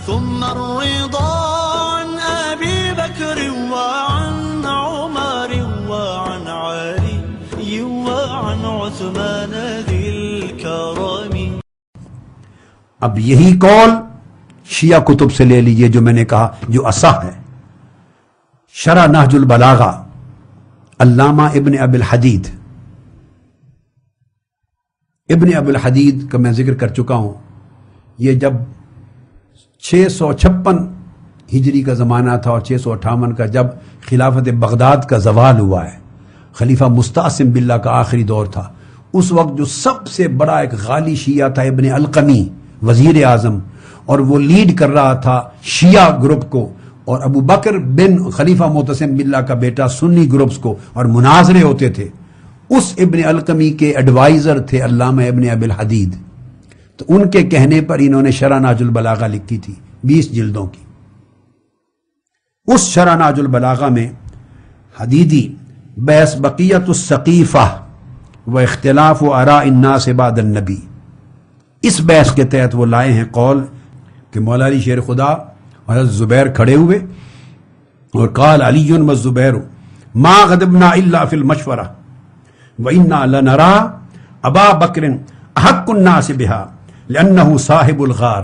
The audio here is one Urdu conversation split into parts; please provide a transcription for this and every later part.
ثم الرضا عن أبي بكر وعن عمر وعن علي وعن عثمان ذي الكرم. اب یہی قول شیعہ کتب سے لے لیجئے جو میں نے کہا جو اصح ہے. شرح نہج البلاغہ علامہ ابن ابی الحدید، ابن ابی الحدید کا میں ذکر کر چکا ہوں. یہ جب 656 ہجری کا زمانہ تھا اور 658 کا جب خلافت بغداد کا زوال ہوا ہے، خلیفہ مستعصم باللہ کا آخری دور تھا، اس وقت جو سب سے بڑا ایک غالی شیعہ تھا ابن القمی، وزیر اعظم، اور وہ لیڈ کر رہا تھا شیعہ گروپ کو، اور ابو بکر بن خلیفہ معتصم باللہ کا بیٹا سنی گروپس کو، اور مناظرے ہوتے تھے. اس ابن القمی کے ایڈوائزر تھے علامہ ابن ابی الحدید. تو ان کے کہنے پر انہوں نے شرح نہج البلاغہ لکھی تھی 20 جلدوں کی. اس شرح نہج البلاغہ میں حدیدی بحث بقیت السقیفہ و اختلاف و آراء الناس بعد النبی، اس بحث کے تحت وہ لائے ہیں قول کہ مولا علی شیر خدا حضرت زبیر کھڑے ہوئے اور قال علی والزبیر ما غضبنا الا فی المشورہ وإنا لنرى ابا بکر احق الناس بها لأنه صاحب الغار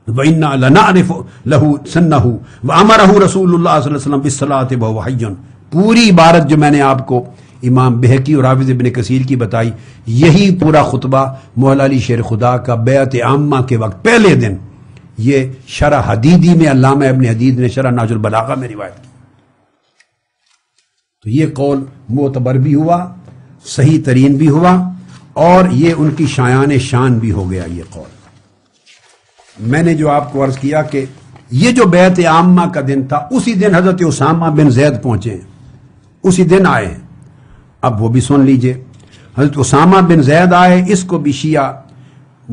وإنا لنعرف له سنه وامره رسول اللہ صلی اللہ علیہ وسلم بالصلاة وهو حی. پوری عبارت جو میں نے آپ کو امام بہقی اور حافظ ابن کثیر کی بتائی، یہی پورا خطبہ مولا علی شیر خدا کا بیعت عامہ کے وقت پہلے دن یہ شرح حدیدی میں علامہ ابن حدید نے شرح نہج البلاغہ میں روایت کی. تو یہ قول معتبر بھی ہوا، صحیح ترین بھی ہوا، اور یہ ان کی شایان شان بھی ہو گیا. یہ قول میں نے جو آپ کو عرض کیا کہ یہ جو بیعت عامہ کا دن تھا، اسی دن حضرت اسامہ بن زید پہنچے، اسی دن آئے ہیں. اب وہ بھی سن لیجئے. حضرت اسامہ بن زید آئے، اس کو بھی شیعہ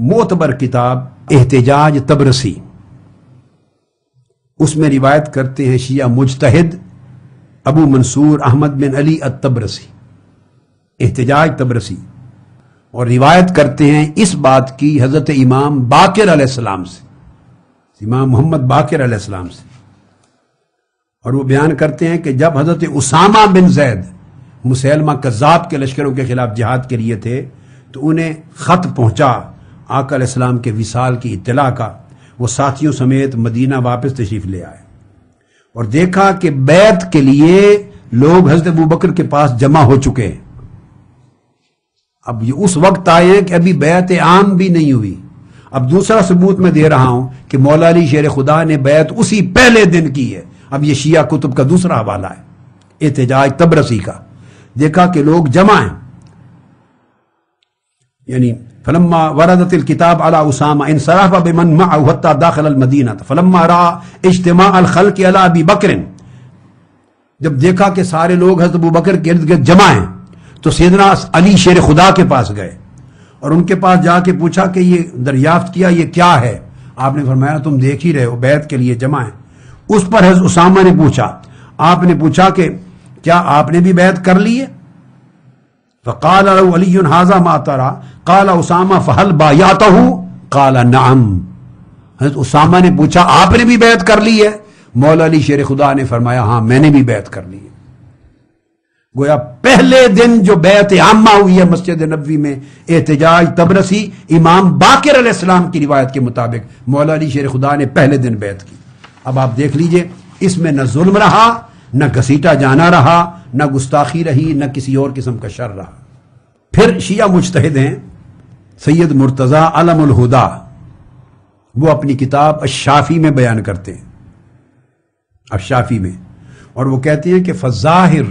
معتبر کتاب احتجاج تبرسی، اس میں روایت کرتے ہیں شیعہ مجتہد ابو منصور احمد بن علی التبرسی، احتجاج تبرسی، اور روایت کرتے ہیں اس بات کی حضرت امام باقر علیہ السلام سے، امام محمد باقر علیہ السلام سے. اور وہ بیان کرتے ہیں کہ جب حضرت اسامہ بن زید مسیلمہ کذاب کے لشکروں کے خلاف جہاد کے لیے تھے تو انہیں خط پہنچا آقا علیہ السلام کے وصال کی اطلاع کا. وہ ساتھیوں سمیت مدینہ واپس تشریف لے آئے اور دیکھا کہ بیعت کے لیے لوگ حضرت ابوبکر کے پاس جمع ہو چکے ہیں. اب یہ اس وقت آئے ہیں کہ ابھی بیعت عام بھی نہیں ہوئی. اب دوسرا ثبوت میں دے رہا ہوں کہ مولا علی شیر خدا نے بیعت اسی پہلے دن کی ہے. اب یہ شیعہ کتب کا دوسرا حوالہ ہے احتجاج تبرسی کا. دیکھا کہ لوگ جمع ہیں، یعنی فلما وردت الكتاب على اسامہ انصراف بمن معه حتى داخل المدینہ فلما راى اجتماع الخلق على ابی بکر، جب دیکھا کہ سارے لوگ حضرت ابوبکر کے ارد گرد جمع ہیں تو سیدنا علی شیر خدا کے پاس گئے اور ان کے پاس جا کے پوچھا کہ یہ دریافت کیا یہ کیا ہے؟ آپ نے فرمایا تم دیکھ ہی رہے ہو بیعت کے لیے جمع ہیں. اس پر حضرت اسامہ نے پوچھا، آپ نے پوچھا کہ کیا آپ نے بھی بیعت کر لی ہے؟ فقال له علی هذا ما ترى قال اسامہ فهل بايعته قال نعم. حضرت اسامہ نے پوچھا آپ نے بھی بیعت کر لی ہے؟ مولا علی شیر خدا نے فرمایا ہاں میں نے بھی بیعت کر لی ہے. گویا پہلے دن جو بیعت عامہ ہوئی ہے مسجد نبوی میں احتجاج تبرسی، امام باقر علیہ السلام کی روایت کے مطابق مولا علی شیر خدا نے پہلے دن بیعت کی. اب آپ دیکھ لیجئے اس میں نہ ظلم رہا، نہ گھسیٹا جانا رہا، نہ گستاخی رہی، نہ کسی اور قسم کا شر رہا. پھر شیعہ مجتہد ہیں سید مرتضیٰ علم الہدا، وہ اپنی کتاب الشافی میں بیان کرتے ہیں، الشافی میں، اور وہ کہتے ہیں کہ فالظاہر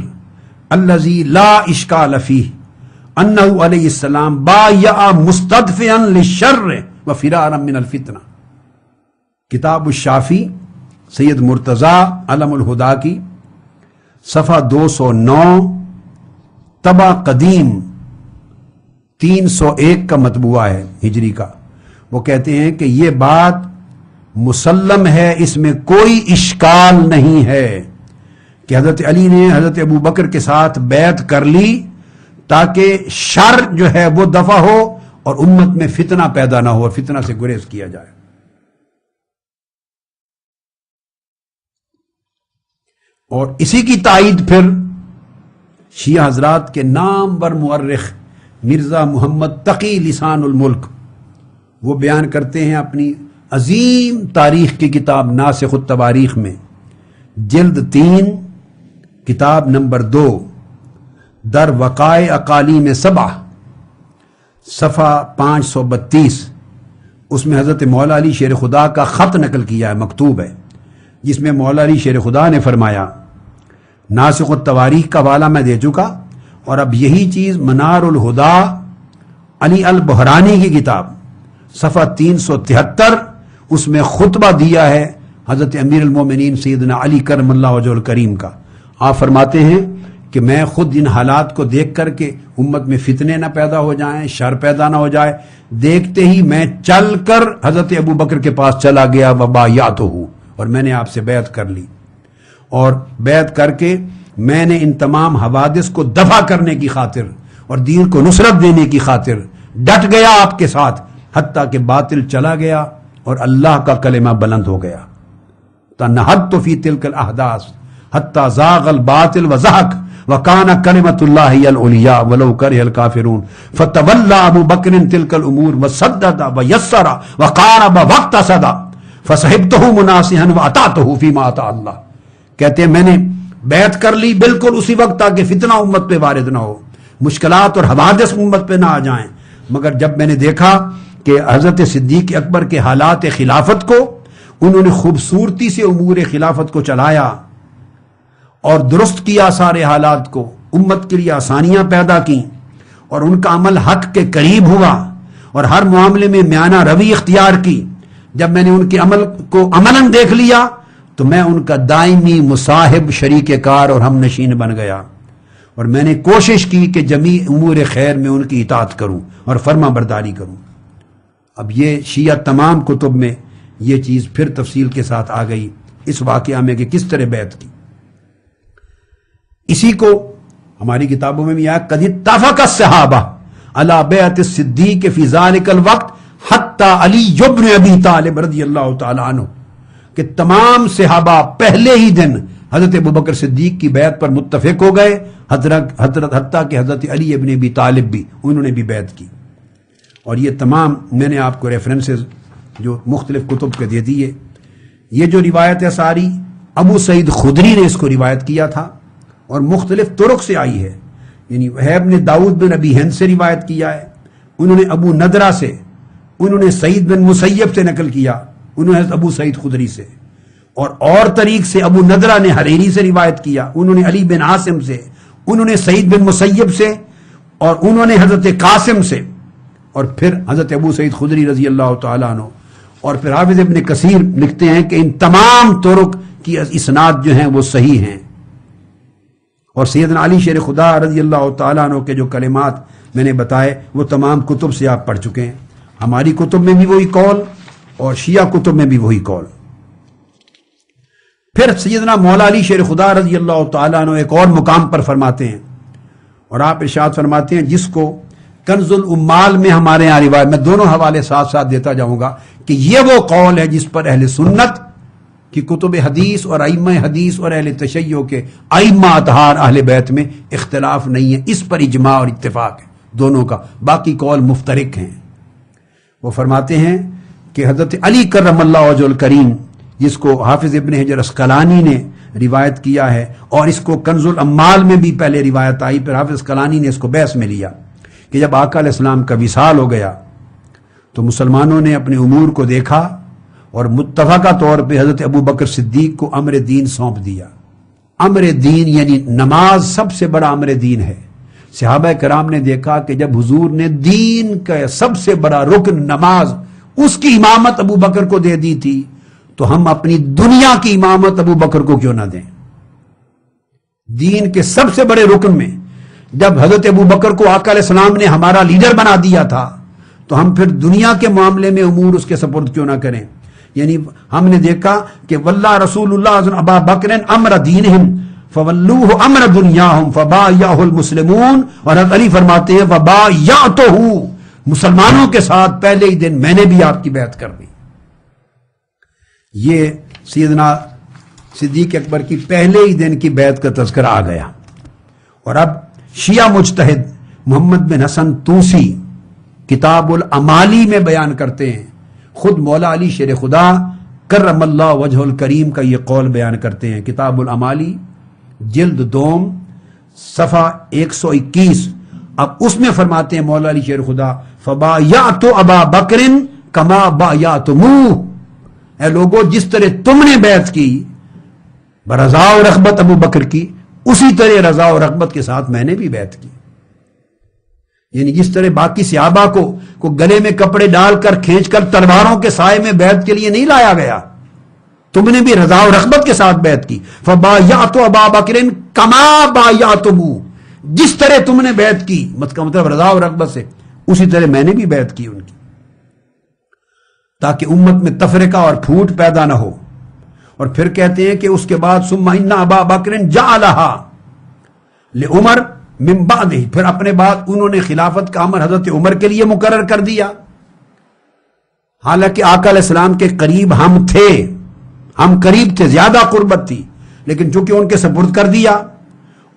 الذی لا اشکال فیہ انہ علیہ السلام بایع مستدفعا للشر وفرارا من الفتنہ. کتاب الشافی سید مرتضیٰ علم الہدا کی، صفحہ 209، طبع قدیم 301 کا مطبوعہ ہے ہجری کا. وہ کہتے ہیں کہ یہ بات مسلم ہے، اس میں کوئی اشکال نہیں ہے کہ حضرت علی نے حضرت ابوبکر کے ساتھ بیعت کر لی تاکہ شر جو ہے وہ دفع ہو اور امت میں فتنہ پیدا نہ ہو اور فتنہ سے گریز کیا جائے. اور اسی کی تائید پھر شیعہ حضرات کے نامور مورخ مرزا محمد تقی لسان الملک وہ بیان کرتے ہیں اپنی عظیم تاریخ کی کتاب ناسخ التواریخ میں، جلد 3 کتاب نمبر 2 در وقائع اقالیم 7 صفحہ 532، اس میں حضرت مولا علی شیر خدا کا خط نقل کیا ہے، مکتوب ہے، جس میں مولا علی شیر خدا نے فرمایا، ناسخ التواریخ کا حوالہ میں دے چکا، اور اب یہی چیز منار الہدا علی البحرانی کی کتاب صفحہ 373 اس میں خطبہ دیا ہے حضرت امیر المومنین سیدنا علی کرم اللہ وجہ الکریم کا۔ آپ فرماتے ہیں کہ میں خود ان حالات کو دیکھ کر کے امت میں فتنے نہ پیدا ہو جائیں، شر پیدا نہ ہو جائے، دیکھتے ہی میں چل کر حضرت ابو بکر کے پاس چلا گیا، وبایعتہ، اور میں نے آپ سے بیعت کر لی، اور بیعت کر کے میں نے ان تمام حوادث کو دفع کرنے کی خاطر اور دین کو نصرت دینے کی خاطر ڈٹ گیا آپ کے ساتھ، حتیٰ کہ باطل چلا گیا اور اللہ کا کلمہ بلند ہو گیا۔ تنہدت فی تلک الاحداث حتیٰ زاغ الباطل وزہق وکان کلمۃ اللہ ہی العلیاء ولو کرہ الکافرون فتولی ابو بکر تلک الامور وسدد ویسر وقارب واقتصد فصحبتہ مناصحا واطعتہ فیما اطاع اللہ۔ کہتے ہیں میں نے بیعت کر لی بالکل اسی وقت تاکہ فتنہ امت پہ وارد نہ ہو، مشکلات اور حوادث امت پہ نہ آ جائیں، مگر جب میں نے دیکھا کہ حضرت صدیق اکبر کے حالات خلافت کو انہوں نے خوبصورتی سے امور خلافت کو چلایا اور درست کیا، سارے حالات کو امت کے لیے آسانیاں پیدا کی، اور ان کا عمل حق کے قریب ہوا اور ہر معاملے میں میانہ روی اختیار کی، جب میں نے ان کے عمل کو عملاً دیکھ لیا تو میں ان کا دائمی مصاحب، شریک کار اور ہم نشین بن گیا، اور میں نے کوشش کی کہ جمیع امور خیر میں ان کی اطاعت کروں اور فرما برداری کروں۔ اب یہ شیعہ تمام کتب میں یہ چیز پھر تفصیل کے ساتھ آ گئی اس واقعہ میں کہ کس طرح بیعت کی۔ اسی کو ہماری کتابوں میں بھی آیا، قد اتفق الصحابہ علی بیعت الصدیق فی ذلک الوقت حتی علی بن ابی طالب رضی اللہ تعالی عنہ، کہ تمام صحابہ پہلے ہی دن حضرت ابوبکر صدیق کی بیعت پر متفق ہو گئے، حتیٰ کہ حضرت علی ابن ابی طالب بھی انہوں نے بھی بیعت کی۔ اور یہ تمام میں نے آپ کو ریفرنسز جو مختلف کتب کے دے دیے۔ یہ جو روایت ہے ساری ابو سعید خدری نے اس کو روایت کیا تھا اور مختلف طرق سے آئی ہے، یعنی وہیب نے داؤد بن ابی ہند سے روایت کیا ہے، انہوں نے ابو ندرہ سے، انہوں نے سعید بن مسیب سے نقل کیا، انہوں نے ابو سعید خدری سے، اور طریق سے ابو ندرہ نے حریری سے روایت کیا، انہوں نے علی بن عاصم سے، انہوں نے سعید بن مسیب سے، اور انہوں نے حضرت قاسم سے، اور پھر حضرت ابو سعید خدری رضی اللہ تعالیٰ عنہ۔ اور پھر حافظ ابن کثیر لکھتے ہیں کہ ان تمام طرق کی اسناد جو ہیں وہ صحیح ہیں، اور سیدنا علی شیر خدا رضی اللہ تعالیٰ عنہ کے جو کلمات میں نے بتائے وہ تمام کتب سے آپ پڑھ چکے ہیں، ہماری کتب میں بھی وہی قول اور شیعہ کتب میں بھی وہی قول۔ پھر سیدنا مولا علی شیر خدا رضی اللہ تعالیٰ عنہ ایک اور مقام پر فرماتے ہیں، اور آپ ارشاد فرماتے ہیں، جس کو کنز الامال میں ہمارے یہاں روایت، میں دونوں حوالے ساتھ ساتھ دیتا جاؤں گا، کہ یہ وہ قول ہے جس پر اہل سنت کی کتب حدیث اور ائمہ حدیث اور اہل تشیع کے ائمہ اطہار اہل بیت میں اختلاف نہیں ہے، اس پر اجماع اور اتفاق ہے دونوں کا، باقی قول مفترق ہیں۔ وہ فرماتے ہیں کہ حضرت علی کرم اللہ وجہ الکریم، جس کو حافظ ابن حجر اسقلانی نے روایت کیا ہے، اور اس کو کنز الامال میں بھی پہلے روایت آئی، پھر حافظ اسقلانی نے اس کو بحث میں لیا، کہ جب آقا علیہ السلام کا وصال ہو گیا تو مسلمانوں نے اپنے امور کو دیکھا اور متفقہ طور پہ حضرت ابو بکر صدیق کو امر دین سونپ دیا۔ امر دین یعنی نماز سب سے بڑا امر دین ہے۔ صحابہ کرام نے دیکھا کہ جب حضور نے دین کا سب سے بڑا رکن نماز، اس کی امامت ابو بکر کو دے دی تھی، تو ہم اپنی دنیا کی امامت ابو بکر کو کیوں نہ دیں؟ دین کے سب سے بڑے رکن میں جب حضرت ابو بکر کو آقا علیہ السلام نے ہمارا لیڈر بنا دیا تھا، تو ہم پھر دنیا کے معاملے میں امور اس کے سپرد کیوں نہ کریں؟ یعنی ہم نے دیکھا کہ واللہ رسول اللہ ابا بکر امر دینہم فولوہ امر دنیاہم فبایعہ المسلمون، اور حضرت علی فرماتے ہیں فبایعتہ، مسلمانوں کے ساتھ پہلے ہی دن میں نے بھی آپ کی بیعت کر دی۔ یہ سیدنا صدیق اکبر کی پہلے ہی دن کی بیعت کا تذکرہ آ گیا۔ اور اب شیعہ مجتہد محمد بن حسن طوسی کتاب الامالی میں بیان کرتے ہیں، خود مولا علی شیر خدا کرم اللہ وجہ الکریم کا یہ قول بیان کرتے ہیں، کتاب الامالی جلد دوم صفحہ 121۔ اب اس میں فرماتے ہیں مولا علی شیر خدا فبایعت ابا بکر کما بایعتموہ، اے لوگو جس طرح تم نے بیعت کی برضا و رغبت ابو بکر کی، اسی طرح رضا و رغبت کے ساتھ میں نے بھی بیعت کی۔ یعنی جس طرح باقی صحابہ کو گلے میں کپڑے ڈال کر کھینچ کر تلواروں کے سائے میں بیعت کے لیے نہیں لایا گیا، تم نے بھی رضا و رغبت کے ساتھ بیعت کی۔ فبایعت ابا بکر کما بایعتموہ، جس طرح تم نے بیعت کی مطلب رضا و رغبت سے، اسی طرح میں نے بھی بیعت کی ان کی، تاکہ امت میں تفرقہ اور پھوٹ پیدا نہ ہو۔ اور پھر کہتے ہیں کہ اس کے بعد ثم ان ابا بکر جعلھا لعمر من بعدہ، پھر اپنے بعد انہوں نے خلافت کا امر حضرت عمر کے لیے مقرر کر دیا، حالانکہ آقا علیہ السلام کے قریب ہم تھے، ہم قریب تھے، زیادہ قربت تھی، لیکن چونکہ ان کے سپرد کر دیا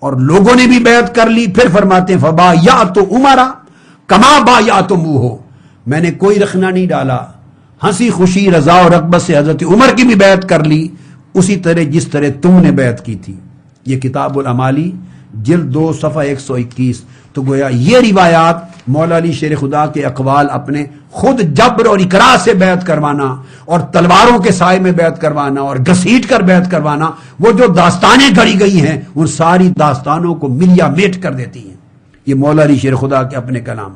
اور لوگوں نے بھی بیعت کر لی، پھر فرماتے ہیں فبایعت عمر کما بایعتموہ، میں نے کوئی رخنہ نہیں ڈالا، ہنسی خوشی رضا و رغبت سے حضرت عمر کی بھی بیعت کر لی، اسی طرح جس طرح تم نے بیعت کی تھی۔ یہ کتاب الامالی جلد 2 صفحہ 121۔ تو گویا یہ روایات مولا علی شیر خدا کے اقوال اپنے خود جبر اور اکراہ سے بیعت کروانا اور تلواروں کے سائے میں بیعت کروانا اور گھسیٹ کر بیعت کروانا، وہ جو داستانیں گھڑی گئی ہیں ان ساری داستانوں کو ملیا میٹ کر دیتی ہیں۔ یہ مولا علی شیر خدا کے اپنے کلام۔